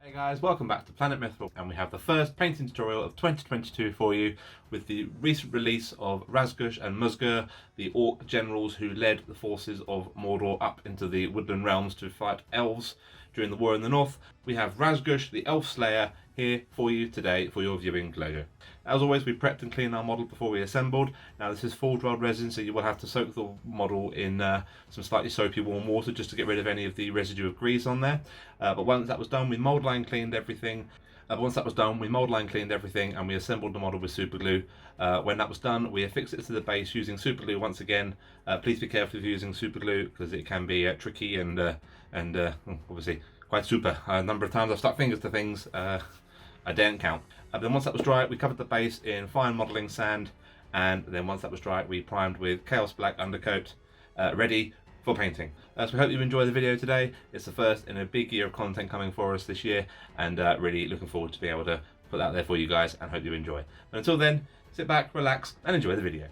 Hey guys, welcome back to Planet Mythical, and we have the first painting tutorial of 2022 for you with the recent release of Razgush and Muzgur, the orc generals who led the forces of Mordor up into the woodland realms to fight elves during the war in the north. We have Razgush, the elf slayer, here for you today for your viewing pleasure. As always, we prepped and cleaned our model before we assembled. Now this is full dried resin, so you will have to soak the model in some slightly soapy warm water just to get rid of any of the residue of grease on there. But once that was done, we mold line cleaned everything. And we assembled the model with super glue. When that was done, we affixed it to the base using super glue once again. Please be careful of using super glue because it can be tricky and obviously quite super. A number of times I've stuck fingers to things I daren't count. Then once that was dry, we covered the base in fine modelling sand, and then once that was dry, we primed with Chaos Black undercoat, ready for painting. So we hope you enjoy the video today. It's the first in a big year of content coming for us this year, and really looking forward to being able to put that there for you guys, and hope you enjoy. But until then, sit back, relax, and enjoy the video.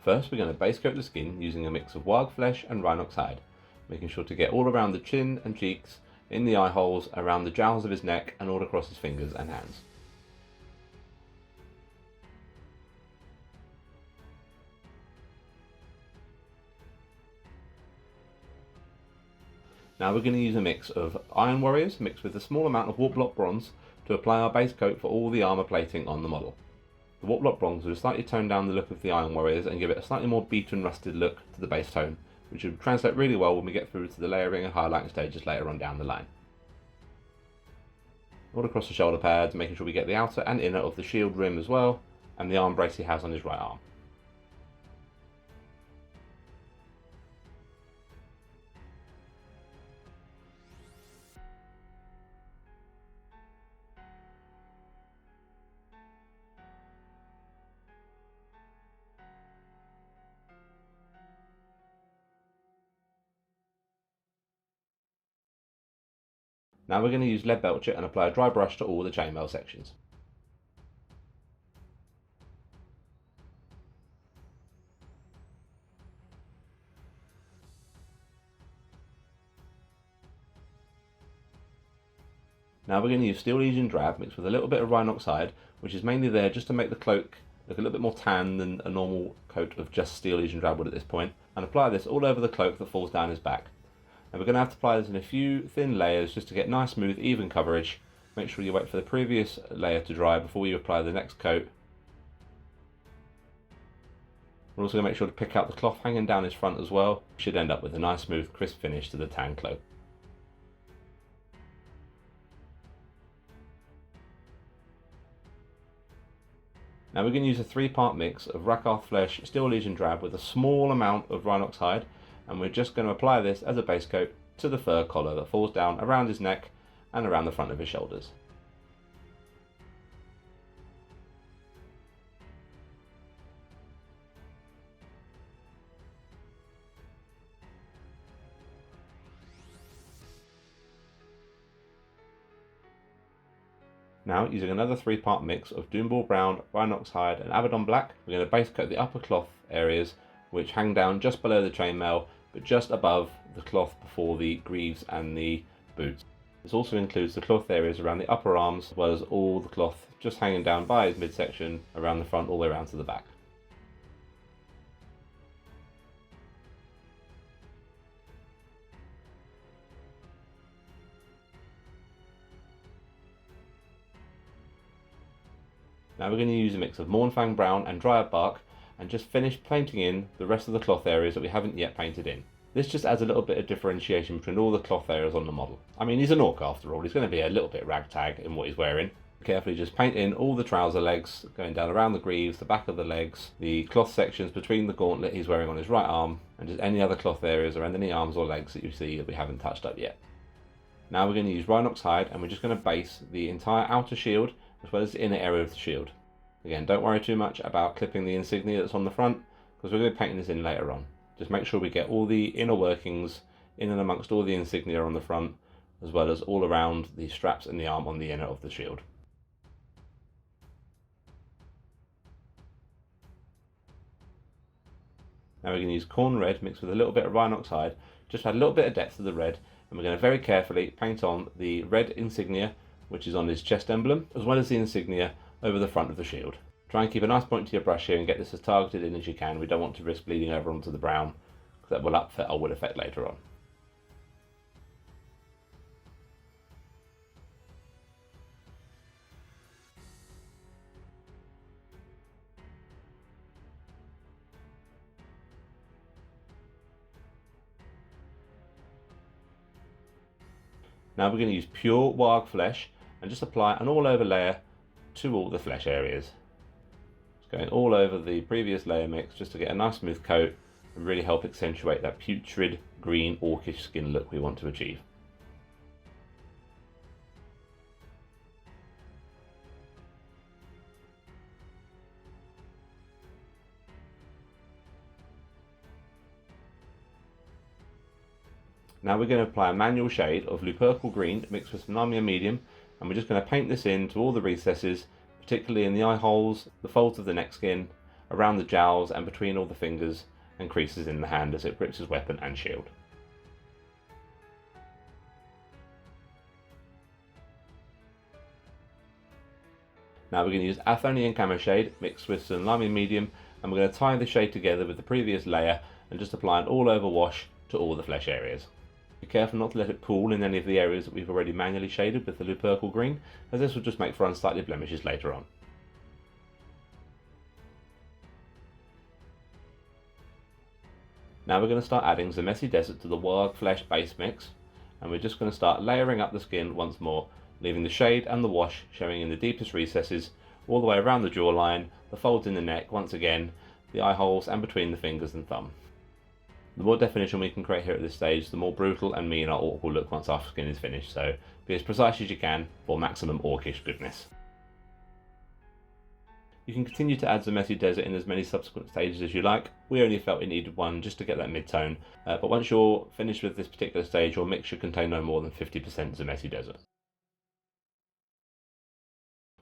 First, we're going to base coat the skin using a mix of wild flesh and rhinox hide, making sure to get all around the chin and cheeks, in the eye holes, around the jowls of his neck, and all across his fingers and hands. Now we're going to use a mix of Iron Warriors mixed with a small amount of Warplock Bronze to apply our base coat for all the armour plating on the model. The Warplock Bronze will slightly tone down the look of the Iron Warriors and give it a slightly more beaten, rusted look to the base tone, which will translate really well when we get through to the layering and highlighting stages later on down the line. All across the shoulder pads, making sure we get the outer and inner of the shield rim as well, and the arm brace he has on his right arm. Now we're going to use lead belcher and apply a dry brush to all the chainmail sections. Now we're going to use Steel Legion Drab mixed with a little bit of Rhinox hide, which is mainly there just to make the cloak look a little bit more tan than a normal coat of just Steel Legion Drab would at this point, and apply this all over the cloak that falls down his back. And we're going to have to apply this in a few thin layers just to get nice, smooth, even coverage. Make sure you wait for the previous layer to dry before you apply the next coat. We're also going to make sure to pick out the cloth hanging down his front as well. You should end up with a nice, smooth, crisp finish to the tan cloak. Now we're going to use a 3-part mix of Rakarth Flesh, Steel Legion Drab with a small amount of Rhinox hide, and we're just going to apply this as a base coat to the fur collar that falls down around his neck and around the front of his shoulders. Now, using another 3-part mix of Doomball Brown, Rhinox Hide and Abaddon Black, we're going to base coat the upper cloth areas which hang down just below the chainmail but just above the cloth before the greaves and the boots. This also includes the cloth areas around the upper arms as well as all the cloth just hanging down by his midsection around the front all the way around to the back. Now we're going to use a mix of Mournfang Brown and Dryad Bark and just finish painting in the rest of the cloth areas that we haven't yet painted in. This just adds a little bit of differentiation between all the cloth areas on the model. I mean, he's an orc after all, he's going to be a little bit ragtag in what he's wearing. Carefully just paint in all the trouser legs, going down around the greaves, the back of the legs, the cloth sections between the gauntlet he's wearing on his right arm, and just any other cloth areas around any arms or legs that you see that we haven't touched up yet. Now we're going to use Rhinox hide and we're just going to base the entire outer shield as well as the inner area of the shield. Again, don't worry too much about clipping the insignia that's on the front because we're going to be painting this in later on. Just make sure we get all the inner workings in and amongst all the insignia on the front as well as all around the straps and the arm on the inner of the shield. Now we're going to use corn red mixed with a little bit of Rhinox hide, just add a little bit of depth to the red, and we're going to very carefully paint on the red insignia, which is on his chest emblem, as well as the insignia over the front of the shield. Try and keep a nice point to your brush here and get this as targeted in as you can. We don't want to risk bleeding over onto the brown, because that will upset our wood effect later on. Now we're going to use pure warg flesh and just apply an all over layer to all the flesh areas. Just going all over the previous layer mix just to get a nice smooth coat and really help accentuate that putrid green orcish skin look we want to achieve. Now we're going to apply a manual shade of Lupercal Green mixed with some Narmia Medium, and we're just going to paint this into all the recesses, particularly in the eye holes, the folds of the neck skin, around the jowls and between all the fingers and creases in the hand as it grips his weapon and shield. Now we're going to use Athonian Camo Shade mixed with some Narmia Medium, and we're going to tie the shade together with the previous layer and just apply an all over wash to all the flesh areas. Be careful not to let it pool in any of the areas that we've already manually shaded with the Lupercal Green, as this will just make for unsightly blemishes later on. Now we're going to start adding Zamesi Desert to the warg flesh base mix, and we're just going to start layering up the skin once more, leaving the shade and the wash showing in the deepest recesses, all the way around the jawline, the folds in the neck, once again, the eye holes and between the fingers and thumb. The more definition we can create here at this stage, the more brutal and mean our orc will look once our skin is finished, so be as precise as you can for maximum orcish goodness. You can continue to add Zamesi Desert in as many subsequent stages as you like. We only felt we needed one just to get that mid-tone, but once you're finished with this particular stage, your mix should contain no more than 50% Zamesi Desert.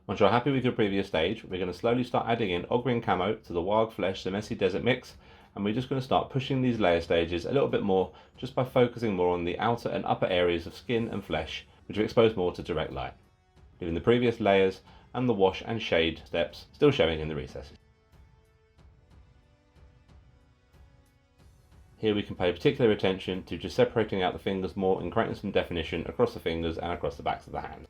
Once you're happy with your previous stage, we're going to slowly start adding in Ogryn Camo to the warg flesh Zamesi Desert mix, and we're just going to start pushing these layer stages a little bit more just by focusing more on the outer and upper areas of skin and flesh, which are exposed more to direct light, leaving the previous layers and the wash and shade steps still showing in the recesses. Here we can pay particular attention to just separating out the fingers more and creating some definition across the fingers and across the backs of the hands.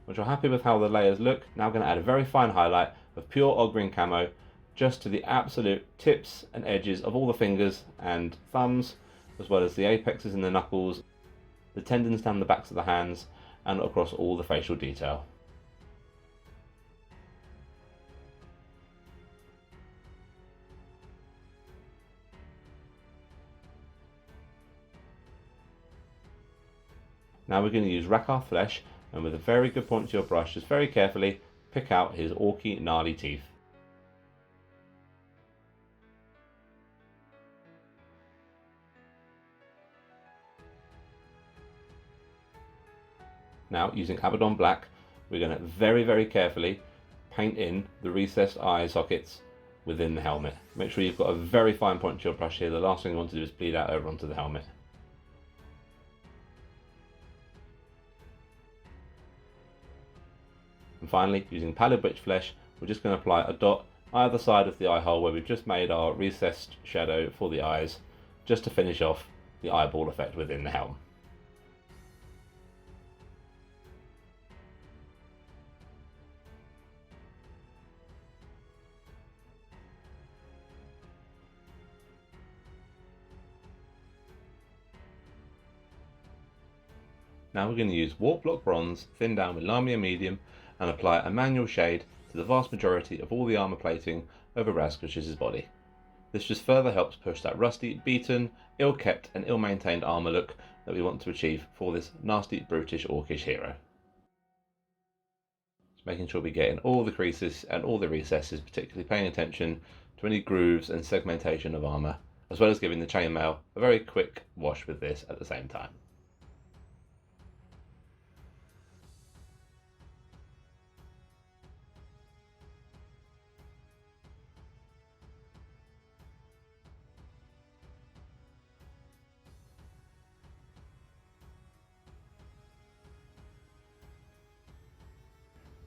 Once you're happy with how the layers look, now I'm going to add a very fine highlight of pure Ogryn Camo just to the absolute tips and edges of all the fingers and thumbs, as well as the apexes and the knuckles, the tendons down the backs of the hands, and across all the facial detail. Now we're going to use Rakarth Flesh, and with a very good point to your brush, just very carefully pick out his orky, gnarly teeth. Now, using Abaddon Black, we're going to very carefully paint in the recessed eye sockets within the helmet. Make sure you've got a very fine point to your brush here. The last thing you want to do is bleed out over onto the helmet. And finally, using Pallid Witch Flesh, we're just going to apply a dot either side of the eye hole where we've just made our recessed shadow for the eyes, just to finish off the eyeball effect within the helm. Now we're going to use Warp Block Bronze, thin down with Lamia Medium, and apply a manual shade to the vast majority of all the armour plating over Razgush's body. This just further helps push that rusty, beaten, ill-kept and ill-maintained armour look that we want to achieve for this nasty, brutish, orcish hero. Just making sure we get in all the creases and all the recesses, particularly paying attention to any grooves and segmentation of armour as well as giving the chainmail a very quick wash with this at the same time.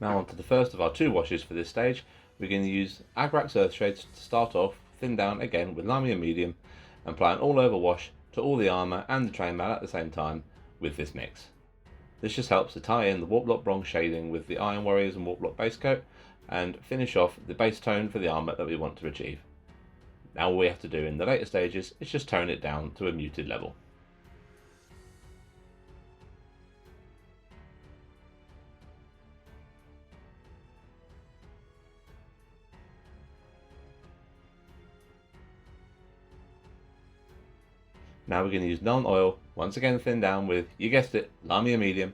Now on to the first of our 2 washes for this stage. We're going to use Agrax Earthshade to start off, thin down again with Lamia Medium, and apply an all over wash to all the armour and the chainmail at the same time with this mix. This just helps to tie in the Warplock bronze shading with the Iron Warriors and Warplock base coat and finish off the base tone for the armour that we want to achieve. Now all we have to do in the later stages is just tone it down to a muted level. Now we're going to use Nuln Oil, once again thin down with, you guessed it, Lamia Medium,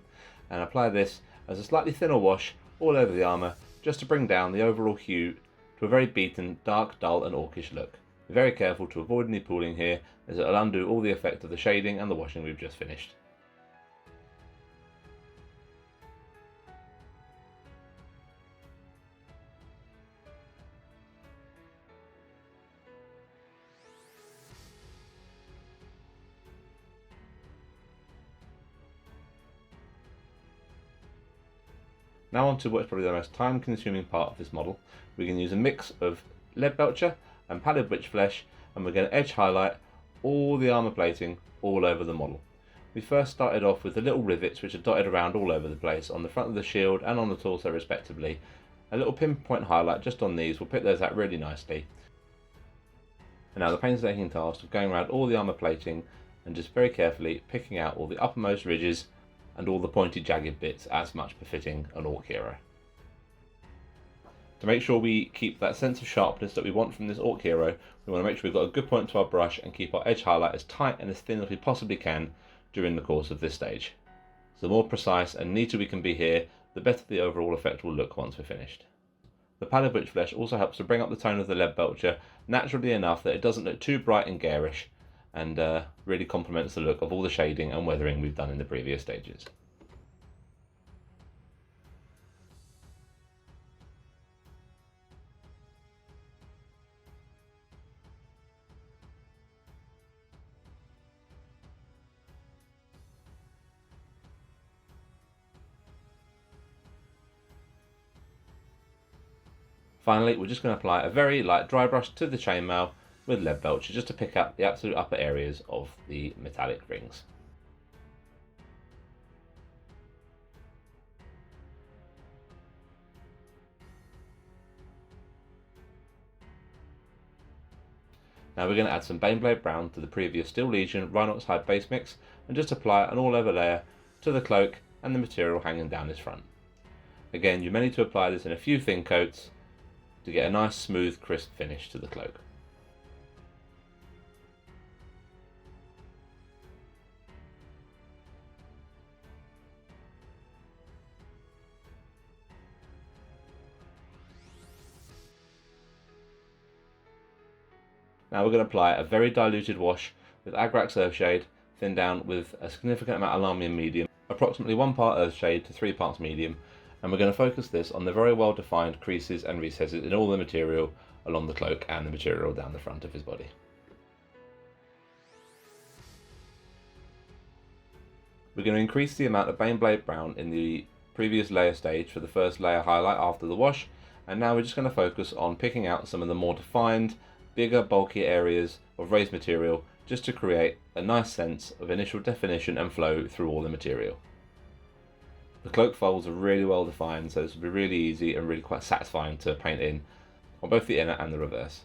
and apply this as a slightly thinner wash all over the armour, just to bring down the overall hue to a very beaten, dark, dull and orcish look. Be very careful to avoid any pooling here, as it will undo all the effect of the shading and the washing we've just finished. Now on to what's probably the most time consuming part of this model. We're going to use a mix of lead belcher and pallid witch flesh, and we're going to edge highlight all the armour plating all over the model. We first started off with the little rivets which are dotted around all over the place on the front of the shield and on the torso respectively. A little pinpoint highlight just on these will pick those out really nicely. And now the painstaking task of going around all the armour plating and just very carefully picking out all the uppermost ridges and all the pointy jagged bits as much befitting an orc hero. To make sure we keep that sense of sharpness that we want from this orc hero, we want to make sure we've got a good point to our brush and keep our edge highlight as tight and as thin as we possibly can during the course of this stage. So the more precise and neater we can be here, the better the overall effect will look once we're finished. The pallid witch flesh also helps to bring up the tone of the lead belcher naturally enough that it doesn't look too bright and garish, and really complements the look of all the shading and weathering we've done in the previous stages. Finally, we're just going to apply a very light dry brush to the chainmail with lead belcher just to pick up the absolute upper areas of the metallic rings. Now we're going to add some Baneblade Brown to the previous Steel Legion Rhinox Hide base mix and just apply an all over layer to the cloak and the material hanging down his front. Again, you may need to apply this in a few thin coats to get a nice smooth crisp finish to the cloak. Now we're going to apply a very diluted wash with Agrax Earthshade, thinned down with a significant amount of Lamia Medium, approximately 1 part Earthshade to 3 parts Medium, and we're going to focus this on the very well defined creases and recesses in all the material along the cloak and the material down the front of his body. We're going to increase the amount of Baneblade Brown in the previous layer stage for the first layer highlight after the wash, and now we're just going to focus on picking out some of the more defined, bigger, bulkier areas of raised material just to create a nice sense of initial definition and flow through all the material. The cloak folds are really well defined, so this will be really easy and really quite satisfying to paint in on both the inner and the reverse.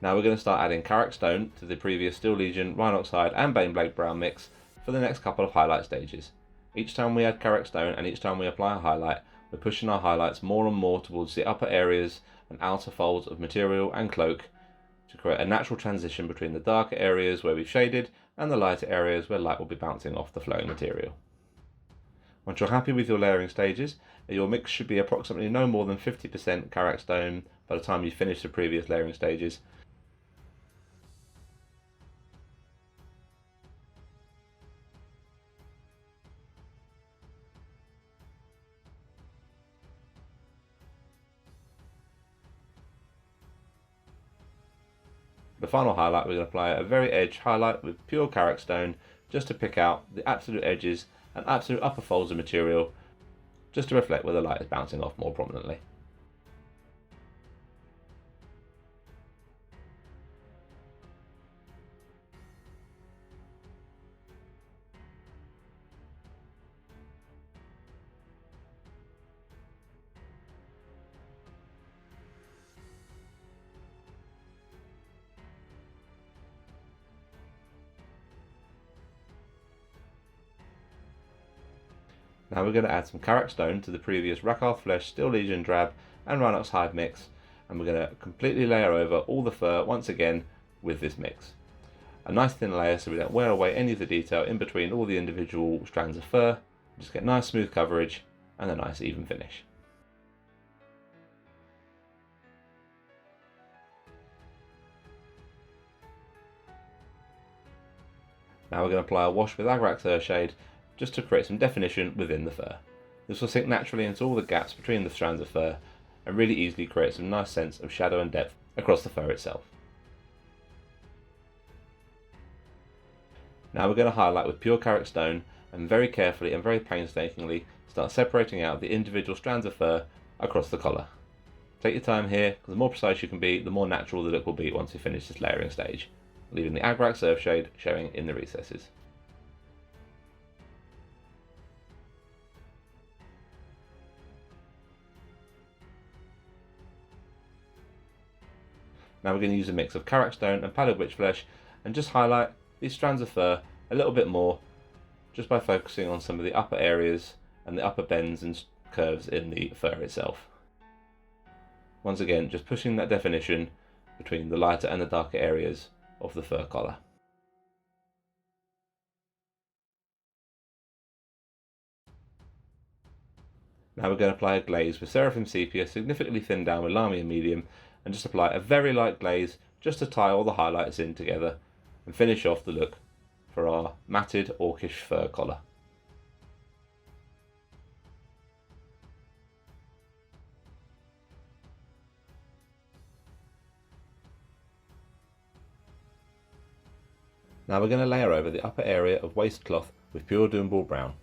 Now we're going to start adding Karak Stone to the previous Steel Legion, Rhinox Hide and Baneblade Brown mix for the next couple of highlight stages. Each time we add Karak Stone and each time we apply a highlight, we're pushing our highlights more and more towards the upper areas and outer folds of material and cloak to create a natural transition between the darker areas where we've shaded and the lighter areas where light will be bouncing off the flowing material. Once you're happy with your layering stages, your mix should be approximately no more than 50% Karak stone by the time you finish the previous layering stages. The final highlight, we're going to apply a very edge highlight with pure Karak stone just to pick out the absolute edges and absolute upper folds of material, just to reflect where the light is bouncing off more prominently. Now we're going to add some Karak stone to the previous Rakarth Flesh, Steel Legion Drab and Rhinox Hide mix, and we're going to completely layer over all the fur once again with this mix. A nice thin layer so we don't wear away any of the detail in between all the individual strands of fur. Just get nice smooth coverage and a nice even finish. Now we're going to apply a wash with Agrax Earthshade just to create some definition within the fur. This will sink naturally into all the gaps between the strands of fur and really easily create some nice sense of shadow and depth across the fur itself. Now we're going to highlight with pure Karak stone and very carefully and very painstakingly start separating out the individual strands of fur across the collar. Take your time here, because the more precise you can be, the more natural the look will be once you finish this layering stage, leaving the Agrax Earthshade showing in the recesses. Now we're going to use a mix of Karak stone and pallid witch flesh and just highlight these strands of fur a little bit more, just by focusing on some of the upper areas and the upper bends and curves in the fur itself. Once again, just pushing that definition between the lighter and the darker areas of the fur collar. Now we're going to apply a glaze with Seraphim Sepia, significantly thinned down with Lamia Medium, and just apply a very light glaze just to tie all the highlights in together and finish off the look for our matted orcish fur collar. Now we're going to layer over the upper area of waistcloth with pure Doomball brown,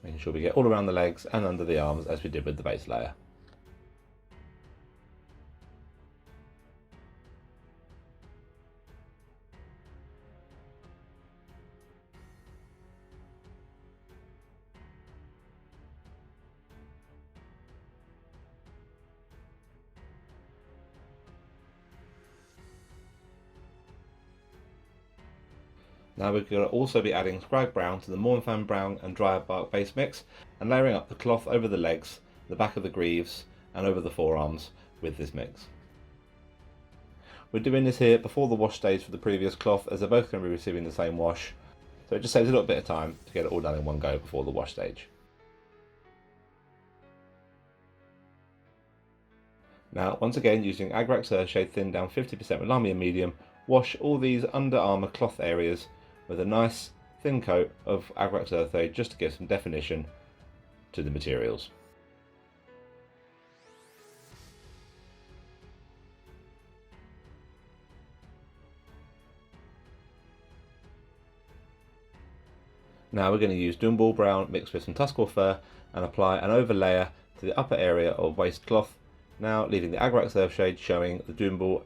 making sure we get all around the legs and under the arms as we did with the base layer. Now we're going to also be adding Scrag Brown to the Mournfang Brown and Dryad Bark base mix and layering up the cloth over the legs, the back of the greaves and over the forearms with this mix. We're doing this here before the wash stage for the previous cloth, as they're both going to be receiving the same wash, so it just saves a little bit of time to get it all done in one go before the wash stage. Now once again, using Agrax Earthshade thinned down 50% with Lamia Medium, wash all these under armour cloth areas with a nice thin coat of Agrax Earthshade just to give some definition to the materials. Now we're going to use Doomball Brown mixed with some Tuskor fur and apply an overlayer to the upper area of waist cloth, now leaving the Agrax Earthshade showing the Doomball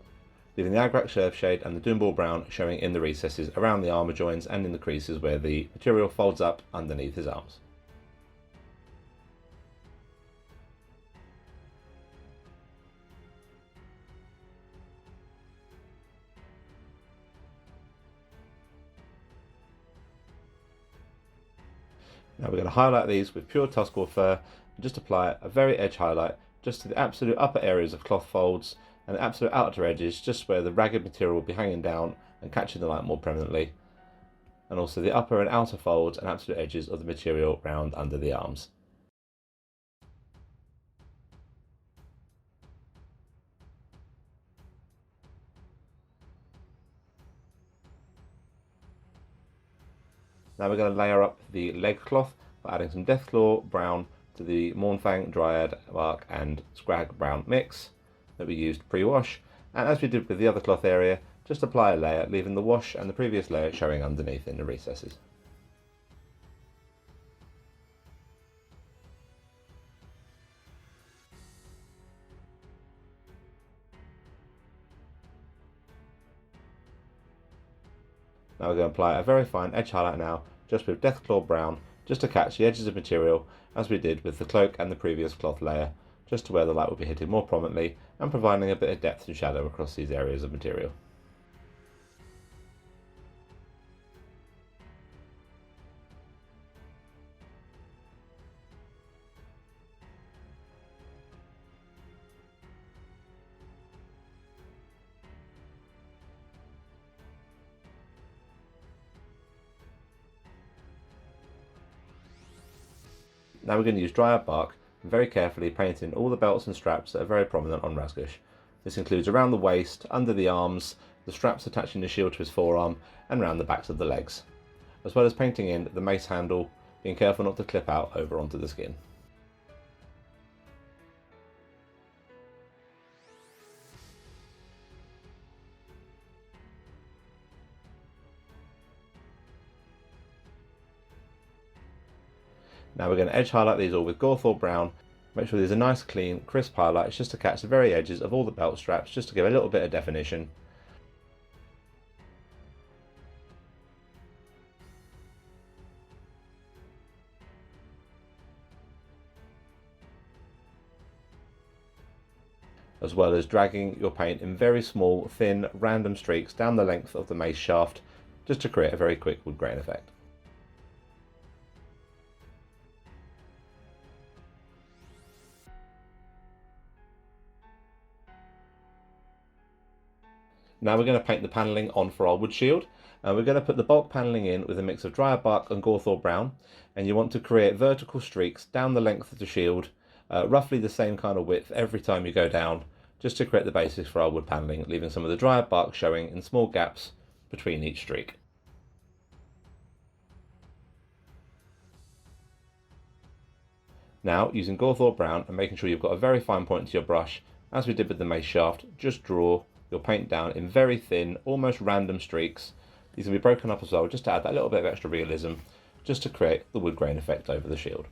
leaving the Agrax Earthshade and the Doomball Brown showing in the recesses around the armour joins and in the creases where the material folds up underneath his arms. Now we're going to highlight these with pure Tuskor fur and just apply a very edge highlight just to the absolute upper areas of cloth folds and the absolute outer edges, just where the ragged material will be hanging down and catching the light more prominently, and also the upper and outer folds and absolute edges of the material round under the arms. Now we're going to layer up the leg cloth by adding some Deathclaw brown to the Mournfang, Dryad, Bark and Scrag brown mix that we used pre-wash. And as we did with the other cloth area, just apply a layer, leaving the wash and the previous layer showing underneath in the recesses. Now we're going to apply a very fine edge highlight now, just with Deathclaw brown, just to catch the edges of material, as we did with the cloak and the previous cloth layer, just to where the light will be hitting more prominently and providing a bit of depth and shadow across these areas of material. Now we're going to use Dryad Bark and very carefully paint in all the belts and straps that are very prominent on Razgush. This includes around the waist, under the arms, the straps attaching the shield to his forearm and around the backs of the legs, as well as painting in the mace handle, being careful not to clip out over onto the skin. Now we're going to edge highlight these all with Gawthor brown. Make sure there's a nice clean crisp highlight just to catch the very edges of all the belt straps, just to give a little bit of definition. As well as dragging your paint in very small, thin, random streaks down the length of the mace shaft, just to create a very quick wood grain effect. Now we're going to paint the panelling on for our wood shield, and we're going to put the bulk panelling in with a mix of Dryad Bark and Gawthor brown, and you want to create vertical streaks down the length of the shield, roughly the same kind of width every time you go down, just to create the basis for our wood panelling, leaving some of the Dryad Bark showing in small gaps between each streak. Now, using Gawthor brown and making sure you've got a very fine point to your brush, as we did with the mace shaft, just draw your paint down in very thin, almost random streaks. These will be broken up as well, just to add that little bit of extra realism, just to create the wood grain effect over the shield.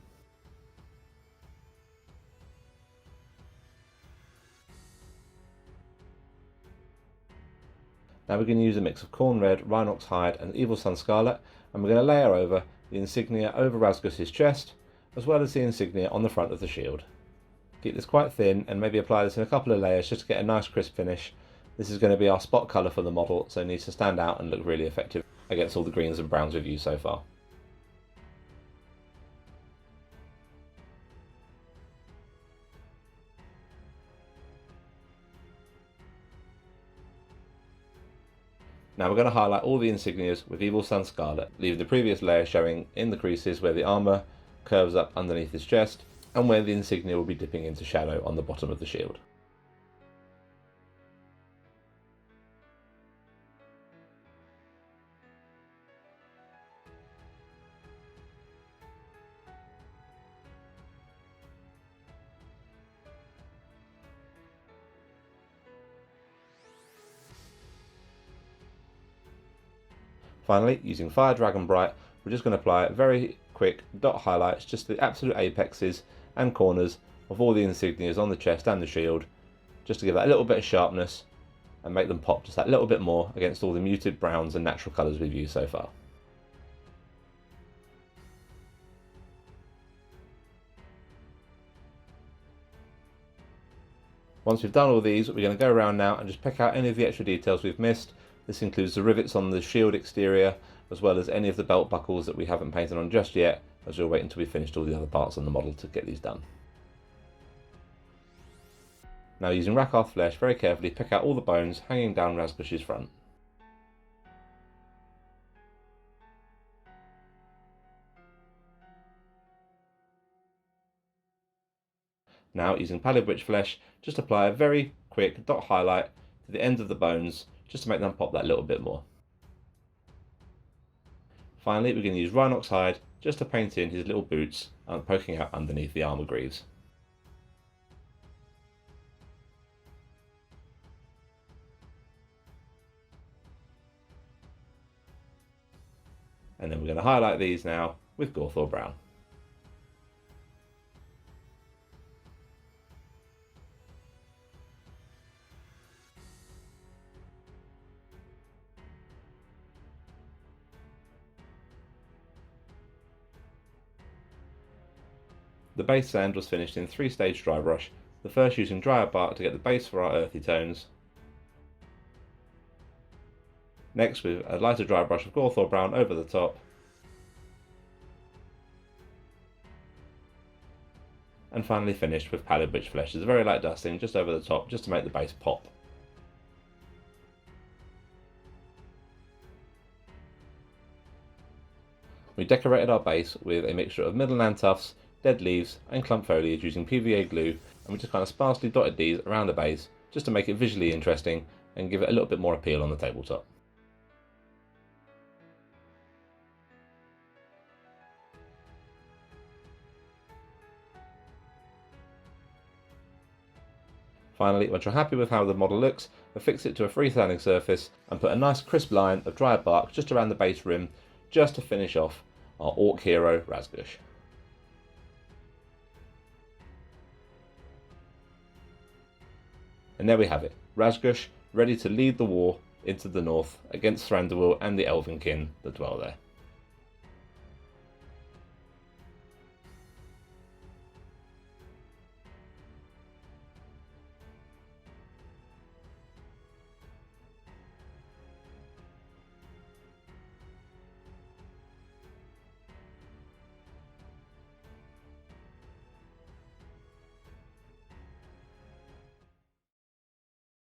Now we're going to use a mix of corn red, Rhinox hide and Evil Sun Scarlet, and we're going to layer over the insignia over Razgush's chest, as well as the insignia on the front of the shield. Keep this quite thin and maybe apply this in a couple of layers just to get a nice crisp finish. This is going to be our spot colour for the model, so it needs to stand out and look really effective against all the greens and browns we've used so far. Now we're going to highlight all the insignias with Evil Sun Scarlet, leaving the previous layer showing in the creases where the armour curves up underneath his chest and where the insignia will be dipping into shadow on the bottom of the shield. Finally, using Fire Dragon Bright, we're just going to apply very quick dot highlights just to the absolute apexes and corners of all the insignias on the chest and the shield, just to give that a little bit of sharpness and make them pop just that little bit more against all the muted browns and natural colours we've used so far. Once we've done all these, we're going to go around now and just pick out any of the extra details we've missed. This includes the rivets on the shield exterior, as well as any of the belt buckles that we haven't painted on just yet, as we'll wait until we've finished all the other parts on the model to get these done. Now, using Rakarth Flesh, very carefully pick out all the bones hanging down Razgush's front. Now, using Pallid Witch Flesh, just apply a very quick dot highlight to the ends of the bones, just to make them pop that little bit more. Finally, we're going to use Rhinox hide just to paint in his little boots and poking out underneath the armour greaves. And then we're going to highlight these now with Gorthor Brown. The base sand was finished in 3-stage dry brush, the first using drier bark to get the base for our earthy tones. Next with a lighter dry brush of Gorthor Brown over the top. And finally finished with Pallid Witch Flesh as a very light dusting just over the top just to make the base pop. We decorated our base with a mixture of middleland tufts, dead leaves and clump foliage using PVA glue, and we just kind of sparsely dotted these around the base just to make it visually interesting and give it a little bit more appeal on the tabletop. Finally, once you're happy with how the model looks, affix it to a freestanding surface and put a nice crisp line of dry bark just around the base rim just to finish off our Orc hero Razgush. And there we have it, Razgush ready to lead the war into the north against Thranduil and the Elven kin that dwell there.